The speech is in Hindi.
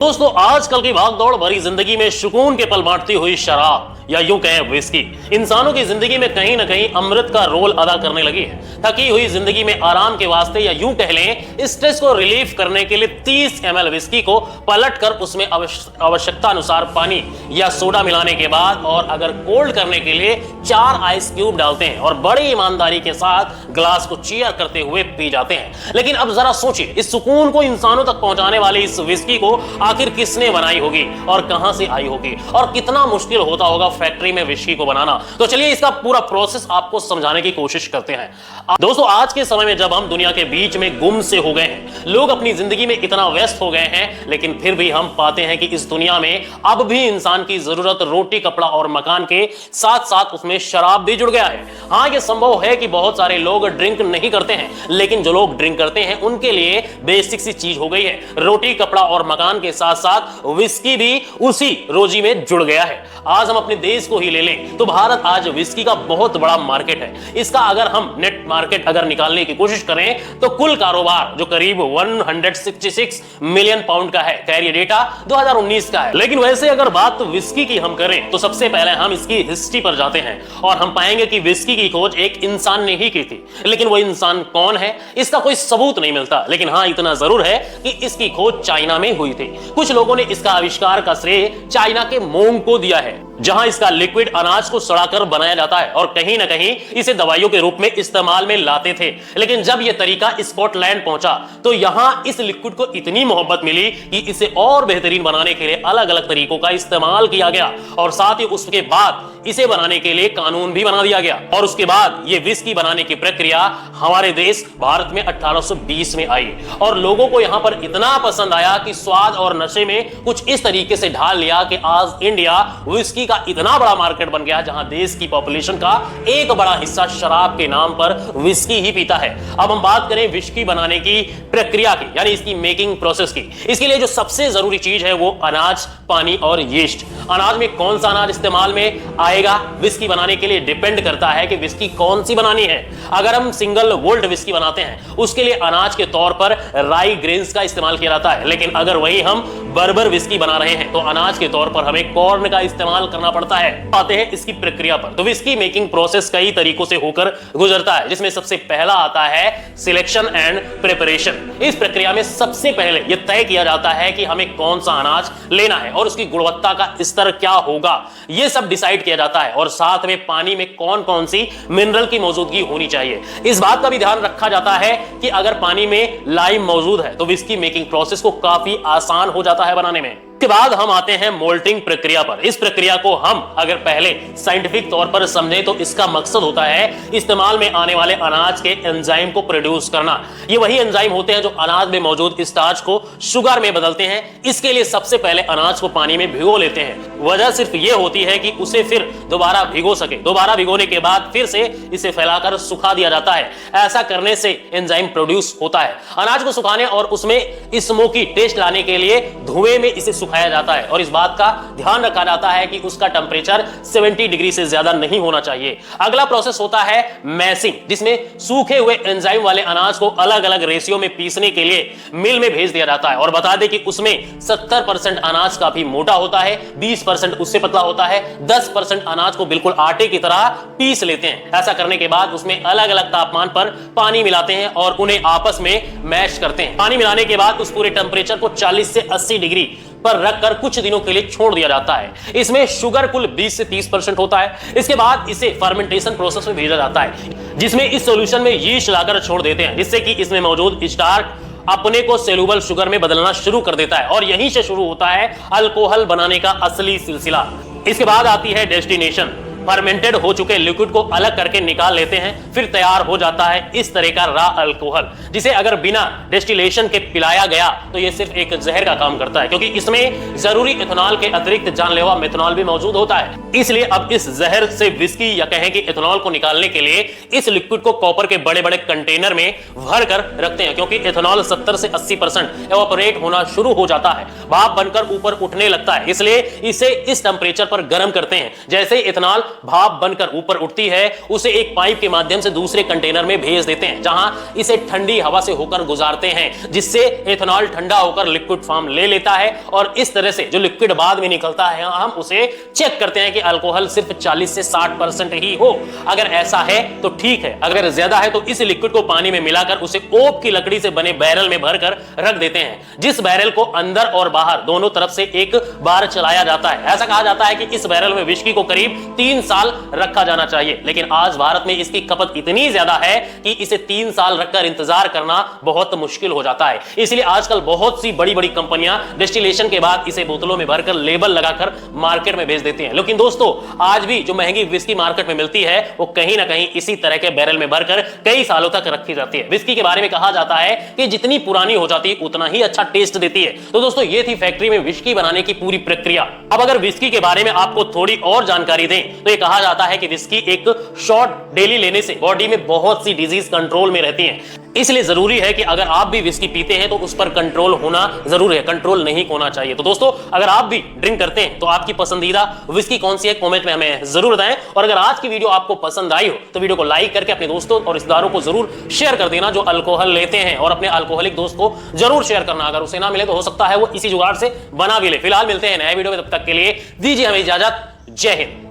दोस्तों, आजकल की भागदौड़ भरी जिंदगी में सुकून के पल बांटती हुई शराब या यूं कहें विस्की इंसानों की जिंदगी में कहीं ना कहीं अमृत का रोल अदा करने लगी है। थकी हुई जिंदगी में आराम के वास्ते या यूं कह लें स्ट्रेस को रिलीफ करने के लिए 30 ml विस्की को पलटकर उसमें आवश्यकता अनुसार पानी या सोडा मिलाने के बाद और अगर कोल्ड करने के लिए 4 आइस क्यूब डालते हैं और बड़ी ईमानदारी के साथ ग्लास को चीयर करते हुए पी जाते हैं। लेकिन अब जरा सोचिए, इस सुकून को इंसानों तक पहुंचाने वाली इस विस्की को आखिर किसने बनाई होगी और कहां से आई होगी और कितना मुश्किल होता होगा फैक्ट्री में विस्की को बनाना। तो चलिए इसका पूरा प्रोसेस आपको समझाने की कोशिश करते हैं। दोस्तों, आज के समय में जब हम दुनिया के बीच में गुम से हो गए हैं, लोग अपनी जिंदगी में इतना व्यस्त हो गए हैं, लेकिन फिर भी हम पाते हैं कि इस दुनिया में अब भी इंसान की जरूरत रोटी, कपड़ा और मकान के साथ साथ उसमें शराब भी जुड़ गया है। हाँ, यह संभव है कि बहुत सारे लोग ड्रिंक नहीं करते हैं, लेकिन जो लोग ड्रिंक करते हैं उनके लिए बेसिक सी चीज हो गई है रोटी, कपड़ा और मकान के साथ साथ विस्की भी उसी रोजी में जुड़ गया है। आज हम अपने देश को ही ले लें तो भारत आज विस्की का बहुत बड़ा मार्केट है। इसका अगर हम नेट मार्केट अगर निकालने की कोशिश करें तो कुल कारोबार जो करीब 166 मिलियन पाउंड का है। खैर, ये डेटा 2019 का है, लेकिन वैसे अगर बात विस्की की हम करें तो सबसे पहले हम इसकी हिस्ट्री पर जाते हैं और हम पाएंगे कि विस्की की खोज एक इंसान ने ही की थी। लेकिन वो इंसान कौन है, इसका कोई सबूत नहीं मिलता। लेकिन हाँ, इतना जरूर है कि इसकी खोज चाइना में हुई थी। कुछ लोगों ने इसका आविष्कार का श्रेय चाइना के मोंग को दिया है, जहां इसका लिक्विड अनाज को सड़ाकर बनाया जाता है और कहीं ना कहीं इसे दवाइयों के रूप में इस्तेमाल में लाते थे। लेकिन जब यह तरीका स्कॉटलैंड पहुंचा तो यहां इस लिक्विड को इतनी मोहब्बत मिली कि इसे और बेहतरीन बनाने के लिए अलग अलग तरीकों का इस्तेमाल किया गया और साथ ही उसके बाद इसे बनाने के लिए कानून भी बना दिया गया। और उसके बाद यह विस्की बनाने की प्रक्रिया हमारे देश भारत में 1820 में आई और लोगों को यहां पर इतना पसंद आया कि स्वाद और नशे में कुछ इस तरीके से ढाल लिया कि आज इंडिया विस्की का इतना बड़ा मार्केट बन गया जहां देश की पॉपुलेशन का एक बड़ा हिस्सा शराब के नाम पर विस्की ही पीता है। अब हम बात करें विस्की बनाने की प्रक्रिया की, यानी इसकी मेकिंग प्रोसेस की। इसके लिए जो सबसे जरूरी चीज है वो अनाज, पानी और यीस्ट। अनाज में कौन सा अनाज इस्तेमाल में आएगा विस्की बनाने के लिए डिपेंड करता है कि विस्की कौन सी बनानी है। अगर हम सिंगल वोल्ट विस्की बनाते हैं उसके लिए अनाज के तौर पर राई ग्रेन्स का इस्तेमाल किया जाता है, लेकिन अगर वही हम बर्बर विस्की बना रहे हैं तो अनाज के तौर पर हमें कॉर्न का इस्तेमाल करना पड़ता है। आते हैं इसकी प्रक्रिया पर। तो विस्की मेकिंग प्रोसेस कई तरीकों से होकर गुजरता है, जिसमें सबसे पहला आता है सिलेक्शन एंड प्रिपरेशन। इस प्रक्रिया में सबसे पहले यह तय किया जाता है कि हमें कौन सा अनाज लेना है और उसकी गुणवत्ता का स्तर क्या होगा, यह सब डिसाइड किया जाता है। और साथ में पानी में कौन कौन सी मिनरल की मौजूदगी होनी चाहिए, इस बात का भी ध्यान रखा जाता है कि अगर पानी में लाइम मौजूद है तो विस्की मेकिंग प्रोसेस को काफी आसान हो जाता है बनाने में। के बाद हम आते हैं मोल्टिंग प्रक्रिया पर। इस प्रक्रिया को हम अगर पहले साइंटिफिक तौर पर समझें तो इसका मकसद होता है इस्तेमाल में आने वाले अनाज के एंजाइम को प्रोड्यूस करना। ये वही एंजाइम होते हैं जो अनाज में मौजूद स्टार्च को शुगर में बदलते हैं। इसके लिए सबसे पहले अनाज को पानी में भिगो लेते हैं। वजह सिर्फ ये होती है कि उसे फिर दोबारा भिगो सके। दोबारा भिगोने के बाद फिर से इसे फैलाकर सुखा दिया जाता है। ऐसा करने से एंजाइम प्रोड्यूस होता है। अनाज को सुखाने और उसमें स्मोकी टेस्ट लाने के लिए धुएं में इसे खाया जाता है और इस बात का ध्यान रखा जाता है कि उसका टेंपरेचर 70 डिग्री से ज्यादा नहीं होना चाहिए। अगला प्रोसेस होता है मैसिंग, जिसमें सूखे हुए एंजाइम वाले अनाज को अलग अलग रेशियो में पीसने के लिए मिल में भेज दिया जाता है। और बता दें कि उसमें 70% अनाज काफी मोटा होता है, 20% उससे पतला होता है, 10% अनाज को बिल्कुल आटे की तरह पीस लेते हैं। ऐसा करने के बाद उसमें अलग अलग तापमान पर पानी मिलाते हैं और उन्हें आपस में मैश करते हैं। पानी मिलाने के बाद उस पूरे टेंपरेचर को 40 से 80 डिग्री पर रखकर कुछ दिनों के लिए छोड़ दिया जाता है। इसमें शुगर कुल 20 से 30% होता है। इसके बाद इसे फर्मेंटेशन प्रोसेस में भेजा जाता है, जिसमें इस सॉल्यूशन में यीस्ट लाकर छोड़ देते हैं, जिससे कि इसमें मौजूद स्टार्च अपने को सेलुबल शुगर में बदलना शुरू कर देता है और यहीं से शुरू होता है अल्कोहल बनाने का असली सिलसिला। इसके बाद आती है डेस्टिनेशन। फर्मेंटेड हो चुके लिक्विड को अलग करके निकाल लेते हैं, फिर तैयार हो जाता है इस तरह का रा अल्कोहल, जिसे अगर बिना डिस्टिलेशन के पिलाया गया तो यह सिर्फ एक जहर का काम करता है, क्योंकि इसमें जरूरी इथेनॉल के अतिरिक्त जानलेवा मेथनॉल भी मौजूद होता है। इसलिए अब इस जहर से विस्की या कहें कि इथेनॉल को निकालने के लिए इस लिक्विड को कॉपर के बड़े बड़े कंटेनर में भर कर रखते हैं, क्योंकि इथेनॉल 70 से 80% एवापोरेट होना शुरू हो जाता है, भाप बनकर ऊपर उठने लगता है। इसलिए इसे इस टेंपरेचर पर गर्म करते हैं। जैसे इथेनॉल भाप बनकर ऊपर उठती है उसे एक पाइप के माध्यम से दूसरे कंटेनर में भेज देते हैं, जहां इसे ठंडी हवा से होकर गुजारते हैं, जिससे एथेनॉल ठंडा होकर लिक्विड फॉर्म ले लेता है। और इस तरह से जो लिक्विड बाद में निकलता है हम उसे चेक करते हैं कि अल्कोहल सिर्फ 40 से 60% ही हो। अगर ऐसा है तो ठीक है, अगर ज्यादा है तो इस लिक्विड को पानी में मिलाकर उसे ओक की लकड़ी से बने बैरल में भरकर रख देते हैं, जिस बैरल को अंदर और बाहर दोनों तरफ से एक बार चलाया जाता है। ऐसा कहा जाता है कि इस बैरल में विस्की को करीब 3 साल रखा जाना चाहिए, लेकिन आज भारत में इसकी खपत इतनी ज्यादा है कि इसे 3 साल रखकर इंतजार करना बहुत मुश्किल हो जाता है। इसलिए आजकल बहुत सी बड़ी बड़ी कंपनियां डिस्टिलेशन के बाद इसे बोतलों में भरकर लेबल लगाकर मार्केट में भेज देती हैं। लेकिन दोस्तों, आज भी जो महंगी विस्की मार्केट में मिलती है वो कहीं ना कहीं इसी तरह के बैरल में भरकर कई सालों तक रखी जाती है। विस्की के बारे में कहा जाता है कि जितनी पुरानी हो जाती है उतना ही अच्छा टेस्ट देती है। तो दोस्तों, ये थी फैक्ट्री में विस्की बनाने की पूरी प्रक्रिया। अब अगर विस्की के बारे में आपको थोड़ी और जानकारी दें तो ये कहा जाता है कि विस्की एक शॉट डेली लेने से बॉडी में बहुत सी डिजीज कंट्रोल में रहती हैं। इसलिए जरूरी है कि अगर आप भी विस्की पीते हैं तो उस पर कंट्रोल होना जरूरी है, कंट्रोल नहीं होना चाहिए। तो दोस्तों, अगर आप भी ड्रिंक करते हैं तो आपकी पसंदीदा विस्की कौन सी है कमेंट में हमें जरूर बताएं। और अगर आज की वीडियो आपको पसंद आई हो तो वीडियो को लाइक करके अपने दोस्तों और रिश्तेदारों को जरूर शेयर कर देना जो अल्कोहल लेते हैं, और अपने अल्कोहलिक दोस्त को जरूर शेयर करना। अगर उसे ना मिले तो हो सकता है वो इसी जुगाड़ से बना भी ले। फिलहाल मिलते हैं नए वीडियो में, तब तक के लिए दीजिए हमें इजाजत। जय हिंद।